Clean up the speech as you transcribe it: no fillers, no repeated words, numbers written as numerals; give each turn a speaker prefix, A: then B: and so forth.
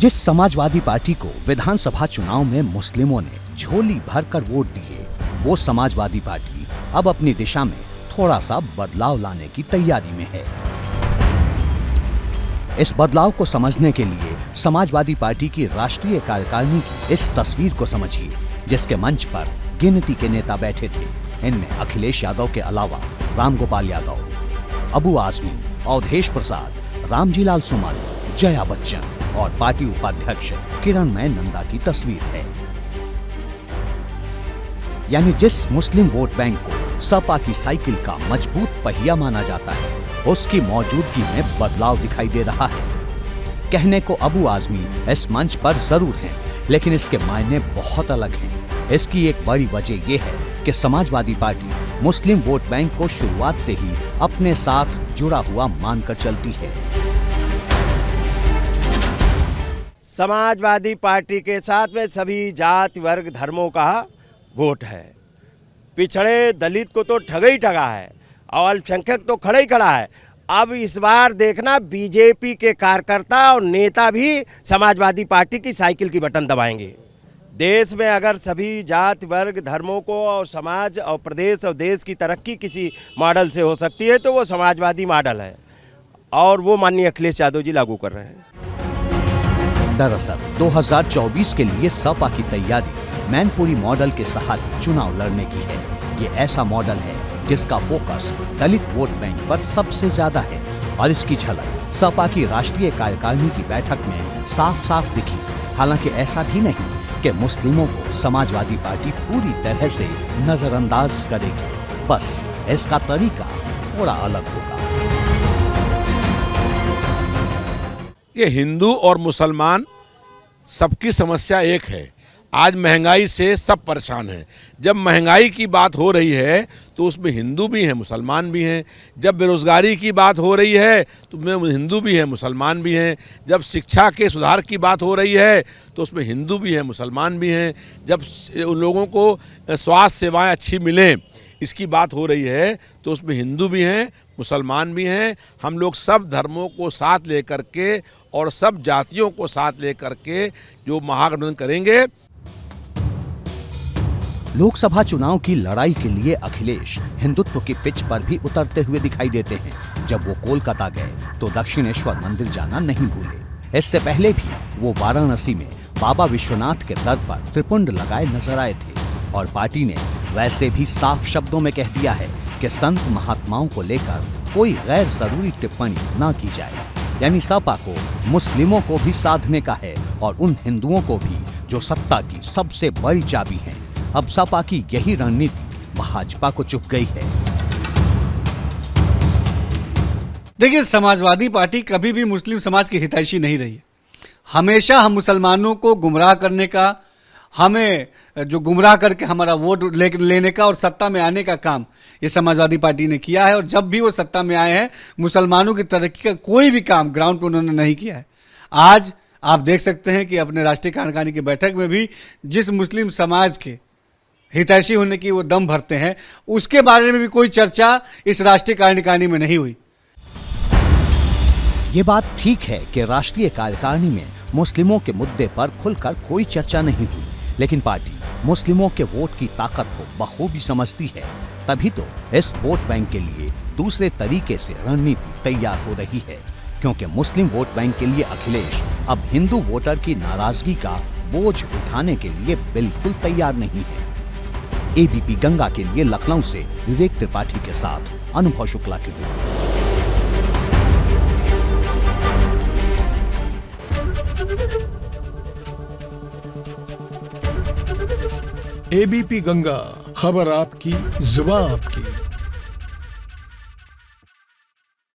A: जिस समाजवादी पार्टी को विधानसभा चुनाव में मुस्लिमों ने झोली भरकर वोट दिए, वो समाजवादी पार्टी अब अपनी दिशा में थोड़ा सा बदलाव लाने की तैयारी में है। इस बदलाव को समझने के लिए समाजवादी पार्टी की राष्ट्रीय कार्यकारिणी की इस तस्वीर को समझिए, जिसके मंच पर गिनती के नेता बैठे थे। इनमें अखिलेश यादव के अलावा रामगोपाल यादव, अबू आजमी, अवधेश प्रसाद, रामजीलाल सुमन, जया बच्चन और पार्टी उपाध्यक्ष किरणमय नंदा की तस्वीर है। यानी जिस मुस्लिम वोट बैंक को सपा की साइकिल का मजबूत पहिया माना जाता है, उसकी मौजूदगी में बदलाव दिखाई दे रहा है। कहने को अबू आजमी इस मंच पर जरूर हैं, लेकिन इसके मायने बहुत अलग हैं। इसकी एक बड़ी वजह यह है कि समाजवादी पार्टी मुस्लिम वोट बैंक को शुरुआत से ही अपने साथ जुड़ा हुआ मानकर चलती है।
B: समाजवादी पार्टी के साथ में सभी जाति वर्ग धर्मों का वोट है। पिछड़े दलित को तो ठगा ही ठगा है और अल्पसंख्यक तो खड़ा ही खड़ा है। अब इस बार देखना बीजेपी के कार्यकर्ता और नेता भी समाजवादी पार्टी की साइकिल की बटन दबाएंगे। देश में अगर सभी जाति वर्ग धर्मों को और समाज और प्रदेश और देश की तरक्की किसी मॉडल से हो सकती है तो वो समाजवादी मॉडल है, और वो माननीय अखिलेश यादव जी लागू कर रहे हैं।
A: दरअसल 2024 के लिए सपा की तैयारी मैनपुरी मॉडल के सहारे चुनाव लड़ने की है। ये ऐसा मॉडल है जिसका फोकस दलित वोट बैंक पर सबसे ज्यादा है, और इसकी झलक सपा की राष्ट्रीय कार्यकारिणी की बैठक में साफ साफ दिखी। हालांकि ऐसा भी नहीं कि मुस्लिमों को समाजवादी पार्टी पूरी तरह से नजरअंदाज करेगी, बस इसका तरीका थोड़ा अलग होगा।
C: ये हिंदू और मुसलमान सबकी समस्या एक है। आज महंगाई से सब परेशान हैं। जब महंगाई की बात हो रही है तो उसमें हिंदू भी हैं, मुसलमान भी हैं। जब बेरोजगारी की बात हो रही है तो उसमें हिंदू भी हैं, मुसलमान भी हैं। जब शिक्षा के सुधार की बात हो रही है तो उसमें हिंदू भी हैं, मुसलमान भी हैं। जब उन लोगों को स्वास्थ्य सेवाएं अच्छी मिलें, इसकी बात हो रही है तो उसमें हिंदू भी हैं, मुसलमान भी हैं। हम लोग सब धर्मों को साथ लेकर के और सब जातियों को साथ लेकर के जो महागठबंधन करेंगे।
A: लोकसभा चुनाव की लड़ाई के लिए अखिलेश हिंदुत्व की पिच पर भी उतरते हुए दिखाई देते हैं। जब वो कोलकाता गए तो दक्षिणेश्वर मंदिर जाना नहीं भूले। इससे पहले भी वो वाराणसी में बाबा विश्वनाथ के दर पर त्रिपुंड लगाए नजर आए थे, और पार्टी ने वैसे भी साफ शब्दों में कह दिया है कि संत महात्माओं को लेकर कोई गैर जरूरी टिप्पणी न की जाए। यानी सपा को मुस्लिमों को भी साधने का है और उन हिंदुओं को भी जो सत्ता की सबसे बड़ी चाबी है। अब सपा की यही रणनीति भाजपा को चुभ गई है।
D: देखिए, समाजवादी पार्टी कभी भी मुस्लिम समाज की हितैषी नहीं रही है। हमेशा हम मुसलमानों को गुमराह करने का, हमें जो गुमराह करके हमारा वोट लेने का और सत्ता में आने का काम ये समाजवादी पार्टी ने किया है। और जब भी वो सत्ता में आए हैं, मुसलमानों की तरक्की का कोई भी काम ग्राउंड पर उन्होंने नहीं किया है। आज आप देख सकते हैं कि अपने राष्ट्रीय कार्यकारिणी की बैठक में भी जिस मुस्लिम समाज के हितैषी होने की वो दम भरते हैं, उसके बारे में भी कोई चर्चा इस राष्ट्रीय कार्यकारिणी में नहीं हुई।
A: ये बात ठीक है कि राष्ट्रीय कार्यकारिणी में मुस्लिमों के मुद्दे पर खुलकर कोई चर्चा नहीं हुई, लेकिन पार्टी मुस्लिमों के वोट की ताकत को बखूबी समझती है। तभी तो इस वोट बैंक के लिए दूसरे तरीके से रणनीति तैयार हो रही है, क्योंकि मुस्लिम वोट बैंक के लिए अखिलेश अब हिंदू वोटर की नाराजगी का बोझ उठाने के लिए बिल्कुल तैयार नहीं है। एबीपी गंगा के लिए लखनऊ से विवेक त्रिपाठी के साथ अनुभव शुक्ला की रिपोर्ट।
E: एबीपी गंगा, खबर आपकी, जुबान आपकी।